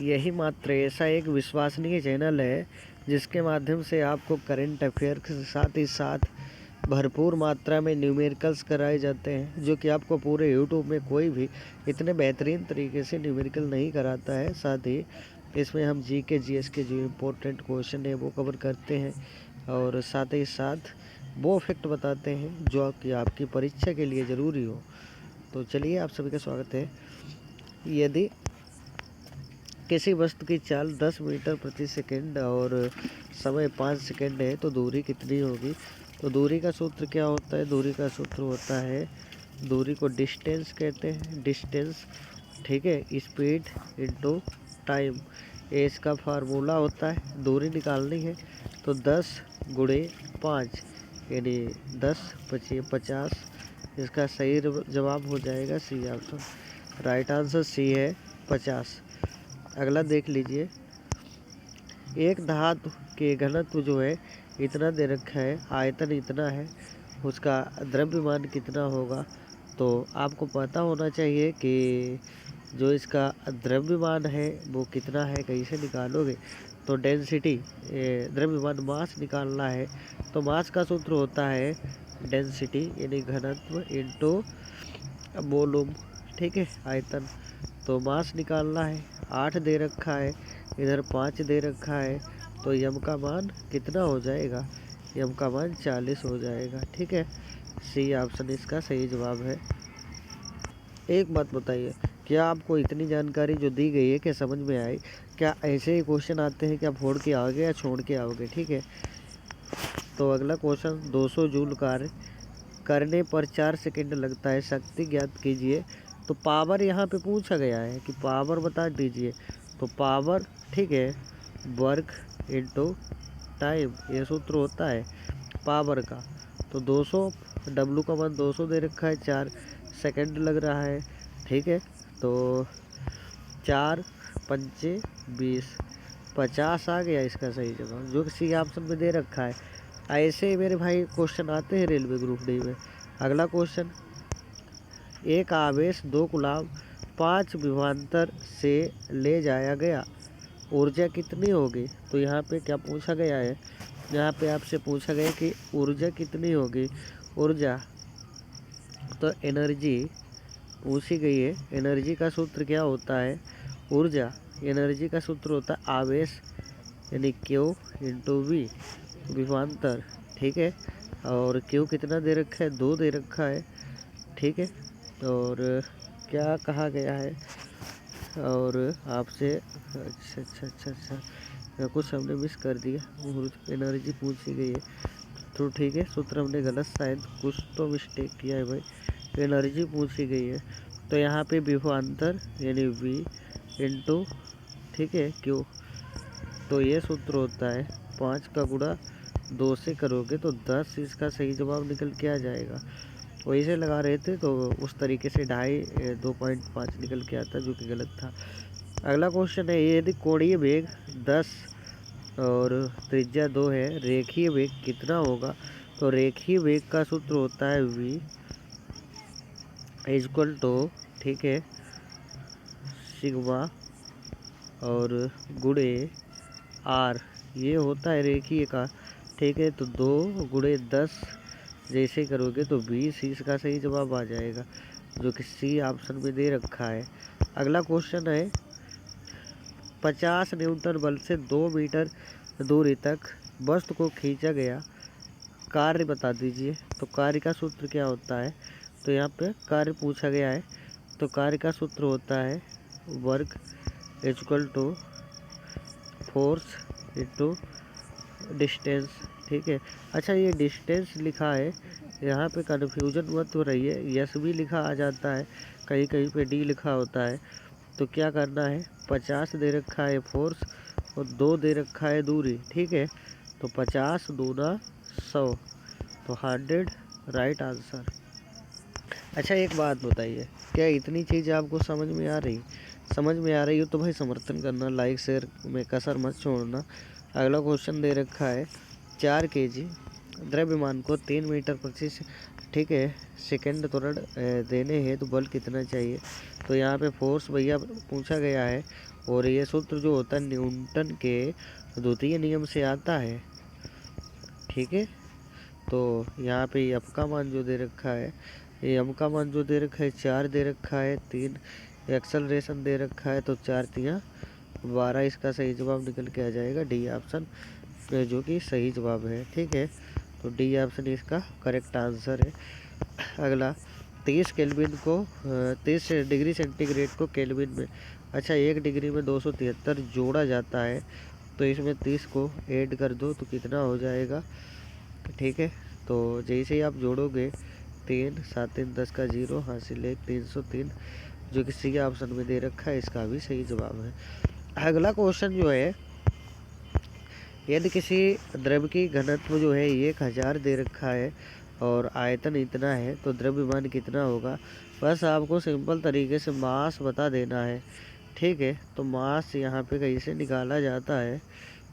यही मात्र ऐसा एक विश्वसनीय चैनल है जिसके माध्यम से आपको करंट अफेयर के साथ ही साथ भरपूर मात्रा में न्यूमेरिकल्स कराए जाते हैं, जो कि आपको पूरे यूट्यूब में कोई भी इतने बेहतरीन तरीके से न्यूमेरिकल नहीं कराता है। साथ ही इसमें हम जीके जीएस के जो इम्पोर्टेंट क्वेश्चन है वो कवर करते हैं और साथ ही साथ वो फैक्ट बताते हैं जो कि आपकी परीक्षा के लिए ज़रूरी हो। तो चलिए, आप सभी का स्वागत है। यदि किसी वस्तु की चाल 10 मीटर प्रति सेकंड और समय 5 सेकंड है तो दूरी कितनी होगी? तो दूरी का सूत्र क्या होता है? दूरी का सूत्र होता है, दूरी को डिस्टेंस कहते हैं, डिस्टेंस, ठीक है, स्पीड इनटू टाइम, ये इसका फार्मूला होता है। दूरी निकालनी है तो 10 गुणे 5 यानी 10 × 50, इसका सही जवाब हो जाएगा C option. Right answer C है 50। अगला देख लीजिए, एक धातु के घनत्व जो है इतना दे रखा है, आयतन इतना है, उसका द्रव्यमान कितना होगा? तो आपको पता होना चाहिए कि जो इसका द्रव्यमान है वो कितना है, कैसे निकालोगे? तो डेंसिटी, द्रव्यमान मास निकालना है तो मास का सूत्र होता है डेंसिटी यानी घनत्व इनटू वॉल्यूम, ठीक है, आयतन। तो मास निकालना है, 8 दे रखा है, इधर 5 दे रखा है, तो यम का मान कितना हो जाएगा? यम का मान 40 हो जाएगा, ठीक है। सी ऑप्शन इसका सही जवाब है। एक बात बताइए, क्या आपको इतनी जानकारी जो दी गई है क्या समझ में आई? क्या ऐसे ही क्वेश्चन आते हैं कि आप फोड़ के आओगे या छोड़ के आओगे? ठीक है, तो अगला क्वेश्चन, 200 जूल कार्य करने पर 4 सेकंड लगता है, शक्ति ज्ञात कीजिए। तो पावर यहाँ पे पूछा गया है कि पावर बता दीजिए। तो पावर, ठीक है, वर्क इनटू टाइम, ये सूत्र होता है पावर का। तो 200, डब्लू का मान 200 दे रखा है, 4 सेकंड लग रहा है, ठीक है। तो 4 पंचे 20, 50 आ गया इसका सही जवाब, जो कि सी ऑप्शन में दे रखा है। ऐसे ही मेरे भाई क्वेश्चन आते हैं रेलवे ग्रुप डी में। अगला क्वेश्चन, एक आवेश 2 कूलाम 5 विभवांतर से ले जाया गया, ऊर्जा कितनी होगी? तो यहाँ पे क्या पूछा गया है? यहाँ पे आपसे पूछा गया कि ऊर्जा कितनी होगी। ऊर्जा, तो एनर्जी पूछी गई है। एनर्जी का सूत्र क्या होता है? ऊर्जा, एनर्जी का सूत्र होता है आवेश यानी क्यू इंटू वी, विभवांतर, ठीक है। और क्यू कितना दे रखा है? 2 दे रखा है, ठीक है। और क्या कहा गया है? और आपसे अच्छा कुछ हमने मिस कर दिया, एनर्जी पूछी गई है तो ठीक है, सूत्र हमने गलत, शायद कुछ तो मिस्टेक किया है भाई। एनर्जी पूछी गई है तो यहाँ पे विभवांतर यानी वी इंटू, ठीक है, क्यू, तो ये सूत्र होता है 5 का गुणा 2 से करोगे तो 10, इसका सही जवाब निकल के आ जाएगा। वही से लगा रहे थे तो उस तरीके से 2.5 निकल के आता, जो कि गलत था। अगला क्वेश्चन है, यदि कोणीय वेग 10 और त्रिज्या 2 है, रेखीय वेग कितना होगा? तो रेखीय वेग का सूत्र होता है v इक्वल टू, ठीक है, सिग्मा और गुणे आर, ये होता है रेखीय का, ठीक है। तो 2 गुणे 10 जैसे करोगे तो 20, इसका सही जवाब आ जाएगा, जो कि सी ऑप्शन में दे रखा है। अगला क्वेश्चन है, 50 न्यूटन बल से 2 मीटर दूरी तक वस्तु को खींचा गया, कार्य बता दीजिए। तो कार्य का सूत्र क्या होता है? तो यहाँ पे कार्य पूछा गया है तो कार्य का सूत्र होता है work equal to force into distance, ठीक है। अच्छा, ये डिस्टेंस लिखा है, यहाँ पे कन्फ्यूजन मत हो रही है, यस भी लिखा आ जाता है, कहीं कहीं पे डी लिखा होता है। तो क्या करना है, 50 दे रखा है फोर्स और 2 दे रखा है दूरी, ठीक है। तो 50 दूना 100, तो 100 राइट आंसर। अच्छा, एक बात बताइए, क्या इतनी चीज़ आपको समझ में आ रही? समझ में आ रही हो तो भाई समर्थन करना, लाइक शेयर में कसर मत छोड़ना। अगला क्वेश्चन दे रखा है, 4 kg द्रव्यमान को 3 मीटर प्रति ठीक है। सेकंड त्वरण देने हैं तो बल कितना चाहिए, तो यहाँ पे फोर्स भैया पूछा गया है और ये सूत्र जो होता है न्यूटन के द्वितीय नियम से आता है। ठीक है, तो यहाँ पे एफ का मान जो दे रखा है, ये एम का मान जो दे रखा है 4 दे रखा है, 3 एक्सेलरेशन दे रखा है, तो 4 तियाँ 12 इसका सही जवाब निकल के आ जाएगा डी ऑप्शन, जो कि सही जवाब है। ठीक है, तो डी ऑप्शन इसका करेक्ट आंसर है। अगला 30 केल्विन को 30 डिग्री सेंटीग्रेड को केल्विन में, अच्छा 1 डिग्री में 273 जोड़ा जाता है, तो इसमें 30 को ऐड कर दो तो कितना हो जाएगा। ठीक है, तो जैसे ही आप जोड़ोगे 3 7 3 10 का 0 हासिल 1 303, जो कि सी ऑप्शन में दे रखा है, इसका भी सही जवाब है। अगला क्वेश्चन जो है, यदि किसी द्रव्य की घनत्व जो है 1000 दे रखा है और आयतन इतना है, तो द्रव्यमान कितना होगा। बस आपको सिंपल तरीके से मास बता देना है। ठीक है, तो मास यहाँ पे कैसे निकाला जाता है,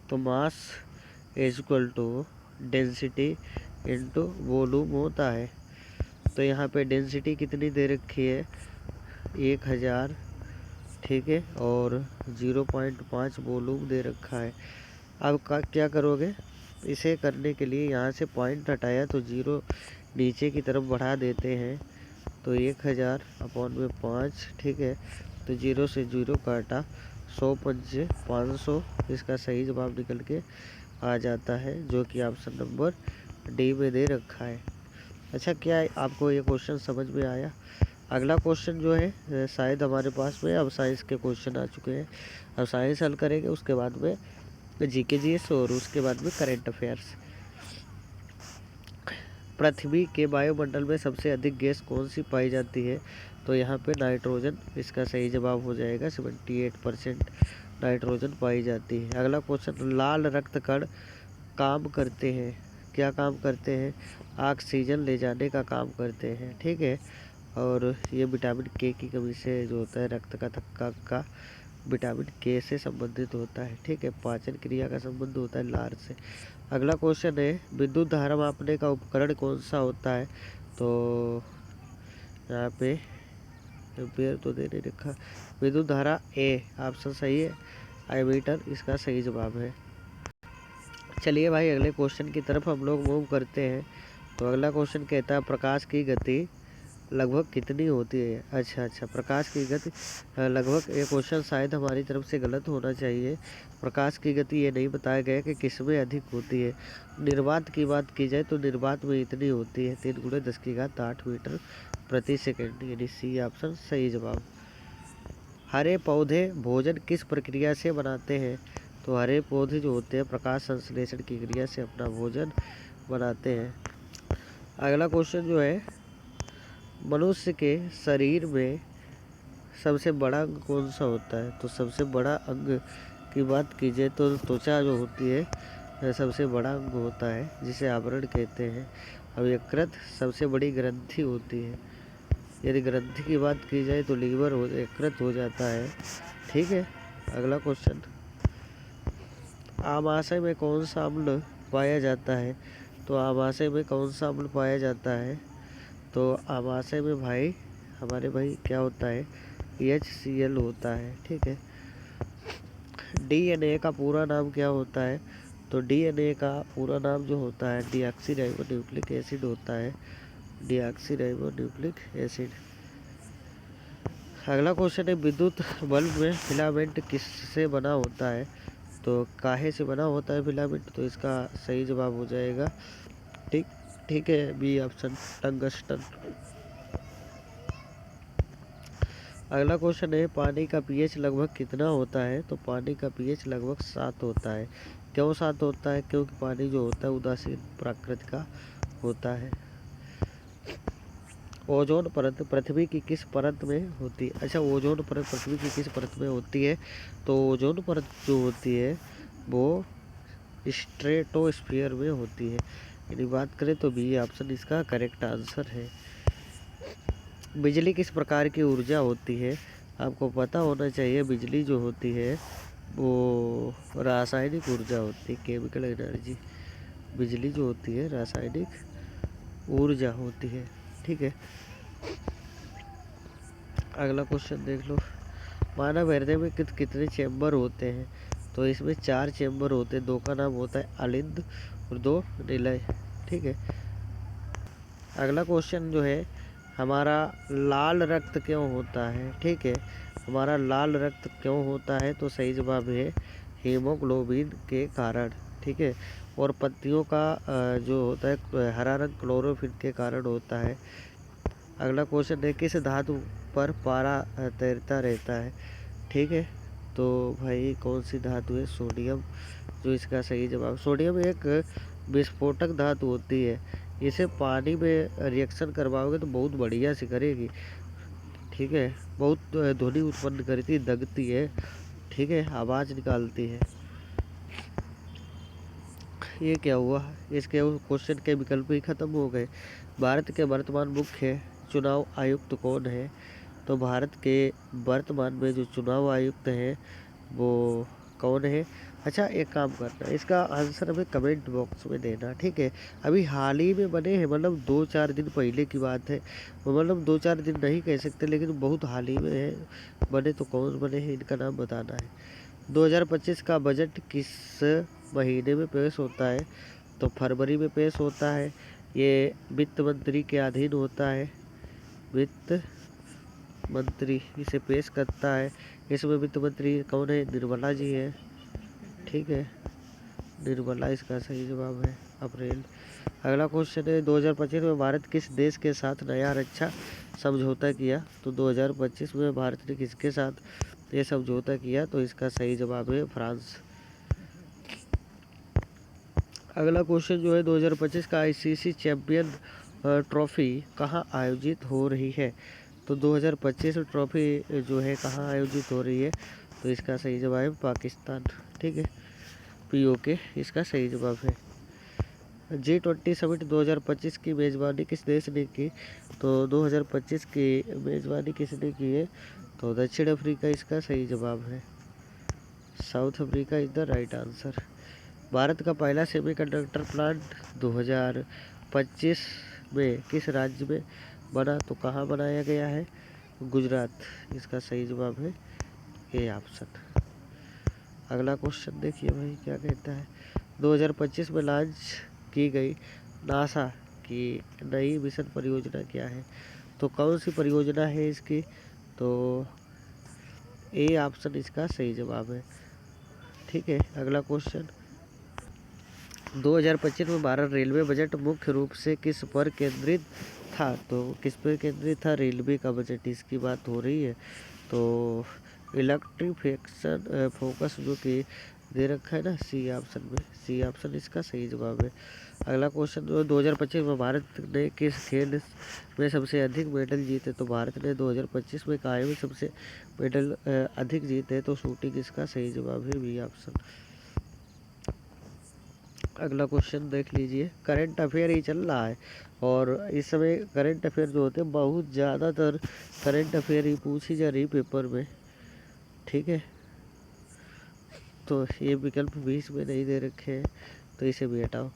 तो mass is equal to density into volume होता है। तो यहाँ पे डेंसिटी कितनी दे रखी है 1000, ठीक है, और 0.5 वॉल्यूम दे रखा है। अब क्या करोगे, इसे करने के लिए यहाँ से पॉइंट हटाया तो 0 नीचे की तरफ बढ़ा देते हैं, तो 1000 अपॉन में 5, ठीक है, तो 0 से 0 काटा, 100 पंचे 500, इसका सही जवाब निकल के आ जाता है, जो कि ऑप्शन नंबर डी में दे रखा है। अच्छा, क्या आपको ये क्वेश्चन समझ में आया। अगला क्वेश्चन जो है शायद हमारे पास में अब साइंस के क्वेश्चन आ चुके हैं। अब साइंस हल करेंगे, उसके बाद में जीके जीएस और उसके बाद में करंट अफेयर्स। पृथ्वी के वायुमंडल में सबसे अधिक गैस कौन सी पाई जाती है, तो यहाँ पे नाइट्रोजन इसका सही जवाब हो जाएगा। 78% नाइट्रोजन पाई जाती है। अगला क्वेश्चन, लाल रक्त कण काम करते हैं, क्या काम करते हैं, ऑक्सीजन ले जाने का काम करते हैं। ठीक है, और ये विटामिन के की कमी से जो होता है रक्त का थक्का का विटामिन के से संबंधित होता है। ठीक है, पाचन क्रिया का संबंध होता है लार से। अगला क्वेश्चन है, विद्युत धारा मापने का उपकरण कौन सा होता है, तो यहाँ पे एम्पीयर तो दे नहीं रखा, विद्युत धारा ए ऑप्शन सही है, एमीटर इसका सही जवाब है। चलिए भाई अगले क्वेश्चन की तरफ हम लोग मूव करते हैं। तो अगला क्वेश्चन कहता है, प्रकाश की गति लगभग कितनी होती है। अच्छा, प्रकाश की गति लगभग, ये क्वेश्चन शायद हमारी तरफ से गलत होना चाहिए। प्रकाश की गति ये नहीं बताया गया कि किसमें अधिक होती है। निर्वात की बात की जाए तो निर्वात में इतनी होती है 3 × 10⁸ मीटर प्रति सेकेंड, यानी सी ऑप्शन सही जवाब। हरे पौधे भोजन किस प्रक्रिया से बनाते हैं, तो हरे पौधे जो होते हैं प्रकाश संश्लेषण की क्रिया से अपना भोजन बनाते हैं। अगला क्वेश्चन जो है, मनुष्य के शरीर में सबसे बड़ा अंग कौन सा होता है, तो सबसे बड़ा अंग की बात की जाए तो त्वचा जो होती है सबसे बड़ा अंग होता है, जिसे आवरण कहते हैं। अब यकृत सबसे बड़ी ग्रंथि होती है। यदि ग्रंथि की बात की जाए तो लीवर यकृत हो जाता है। ठीक है, अगला क्वेश्चन, आमाशय में कौन सा अम्ल पाया जाता है, तो आमाशय में कौन सा अम्ल पाया जाता है, तो आमाशय में भाई हमारे भाई क्या होता है, HCl होता है। ठीक है, DNA का पूरा नाम क्या होता है, तो DNA का पूरा नाम जो होता है डीऑक्सीराइबोन्यूक्लिक एसिड होता है, डीऑक्सीराइबोन्यूक्लिक एसिड। अगला क्वेश्चन है, विद्युत बल्ब में फिलामेंट किससे बना होता है, तो काहे से बना होता है फिलामेंट, तो इसका सही जवाब हो जाएगा ठीक है, बी ऑप्शन टंगस्टन। अगला क्वेश्चन है, पानी का pH लगभग कितना होता है, तो पानी का pH लगभग 7 होता है। क्यों 7 होता है, क्योंकि पानी जो होता है उदासीन प्रकृति का होता है। ओजोन परत पृथ्वी की किस परत में होती है। अच्छा, ओजोन परत पृथ्वी की किस परत में होती है, तो ओजोन परत जो होती है वो स्ट्रेटोस्फीयर में होती है। यदि बात करें तो बी ऑप्शन इसका करेक्ट आंसर है। बिजली किस प्रकार की ऊर्जा होती है, आपको पता होना चाहिए। बिजली जो होती है वो रासायनिक ऊर्जा होती है, केमिकल एनर्जी। बिजली जो होती है रासायनिक ऊर्जा होती है। ठीक है, अगला क्वेश्चन देख लो। मानव हृदय में कितने चैम्बर होते हैं? तो इसमें 4 चैम्बर होते हैं। 2 का नाम होता है अलिंद और 2 निलय। ठीक है, अगला क्वेश्चन जो है, हमारा लाल रक्त क्यों होता है? ठीक है, हमारा लाल रक्त क्यों होता है? तो सही जवाब है हीमोग्लोबिन के कारण। ठीक है, और पत्तियों का जो होता है हरा रंग क्लोरोफिल के कारण होता है। अगला क्वेश्चन है, किस धातु पर पारा तैरता रहता है? ठीक है, तो भाई कौन सी धातु है? सोडियम, जो इसका सही जवाब। सोडियम एक विस्फोटक धातु होती है, इसे पानी में रिएक्शन करवाओगे तो बहुत बढ़िया से करेगी। ठीक है, बहुत ध्वनि उत्पन्न करती है, दगती है। ठीक है, आवाज़ निकालती है। ये क्या हुआ? इसके क्वेश्चन के विकल्प ही खत्म हो गए। भारत के वर्तमान मुख्य चुनाव आयुक्त कौन है? तो भारत के वर्तमान में जो चुनाव आयुक्त हैं वो कौन है? अच्छा, एक काम करना, इसका आंसर हमें कमेंट बॉक्स में देना। ठीक है, अभी हाल ही में बने हैं, मतलब 2-4 दिन पहले की बात है। मतलब 2-4 दिन नहीं कह सकते, लेकिन बहुत हाल ही में है बने। तो कौन बने हैं, इनका नाम बताना है। 2025 का बजट किस महीने में पेश होता है? तो फरवरी में पेश होता है। ये वित्त मंत्री के अधीन होता है। वित्त मंत्री इसे पेश करता है। इसमें वित्त मंत्री कौन है? निर्मला जी है। ठीक है, निर्मला इसका सही जवाब है। अप्रैल। अगला क्वेश्चन है, 2025 में भारत किस देश के साथ नया रक्षा समझौता किया? तो 2025 में भारत ने किसके साथ ये समझौता किया? तो इसका सही जवाब है फ्रांस। अगला क्वेश्चन जो है, 2025 का आईसीसी चैंपियन ट्रॉफी कहाँ आयोजित हो रही है? तो 2025 ट्रॉफी जो है कहाँ आयोजित हो रही है? तो इसका सही जवाब है पाकिस्तान। ठीक है, पीओके इसका सही जवाब है। G20 समिट 2025 की मेज़बानी किस देश ने की? तो 2025 की मेज़बानी किसने की है? तो दक्षिण अफ्रीका इसका सही जवाब है। South Africa is the right answer. Bharat का पहला सेमीकंडक्टर प्लांट 2025 में किस राज्य में बना? तो कहाँ बनाया गया है? गुजरात इसका सही जवाब है ए ऑप्शन। अगला क्वेश्चन देखिए भाई क्या कहता है। 2025 में लॉन्च की गई नासा की नई मिशन परियोजना क्या है? तो कौन सी परियोजना है इसकी? तो ए ऑप्शन इसका सही जवाब है। ठीक है, अगला क्वेश्चन, 2025 में भारत रेलवे बजट मुख्य रूप से किस पर केंद्रित था? तो किस पर केंद्रित था? रेलवे का बजट, इसकी बात हो रही है। तो इलेक्ट्रिफिकेशन फोकस जो कि दे रखा है ना सी ऑप्शन में, सी ऑप्शन इसका सही जवाब है। अगला क्वेश्चन, 2025 में भारत ने किस खेल में सबसे अधिक मेडल जीते? तो भारत ने 2025 में काय में सबसे मेडल अधिक जीते, तो शूटिंग इसका सही जवाब है बी ऑप्शन। अगला क्वेश्चन देख लीजिए, करंट अफेयर ही चल रहा है और इस समय करंट अफेयर जो होते हैं बहुत ज़्यादातर करंट अफेयर ही पूछी जा रही पेपर में। ठीक है, तो ये विकल्प 20 में नहीं दे रखे हैं, तो इसे भी हटाओ।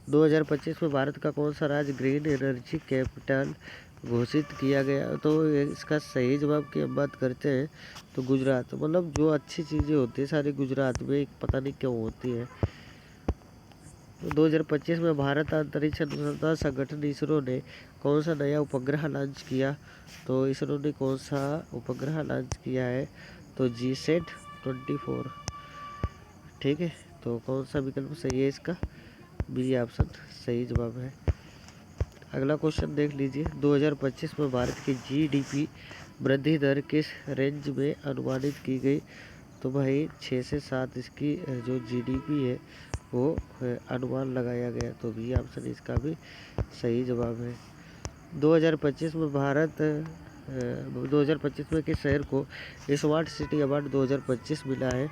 2025 में भारत का कौन सा राज्य ग्रीन एनर्जी कैपिटल घोषित किया गया? तो इसका सही जवाब की हम बात करते हैं तो गुजरात। मतलब जो अच्छी चीज़ें होती है सारी गुजरात में, पता नहीं क्यों होती है। 2025 में भारत अंतरिक्ष अनुसंधान संगठन इसरो ने कौन सा नया उपग्रह लॉन्च किया? तो इसरो ने कौन सा उपग्रह लॉन्च किया है? तो GSAT-24। ठीक है, तो कौन सा विकल्प सही है इसका? बी ऑप्शन सही जवाब है। अगला क्वेश्चन देख लीजिए, 2025 में भारत की GDP वृद्धि दर किस रेंज में अनुमानित की गई? तो भाई 6 से 7 इसकी जो GDP है वो अनुमान लगाया गया, तो बी ऑप्शन इसका भी सही जवाब है। 2025 में 2025 में किस शहर को स्मार्ट सिटी अवार्ड 2025 मिला है?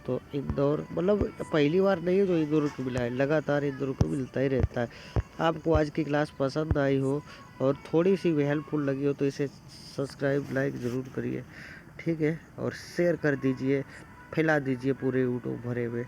तो इंदौर। मतलब पहली बार नहीं है जो इंदौर को मिला है, लगातार इंदौर को मिलता ही रहता है। आपको आज की क्लास पसंद आई हो और थोड़ी सी भी हेल्पफुल लगी हो तो इसे सब्सक्राइब लाइक ज़रूर करिए। ठीक है, और शेयर कर दीजिए, फैला दीजिए पूरे यूट्यूब भरे में।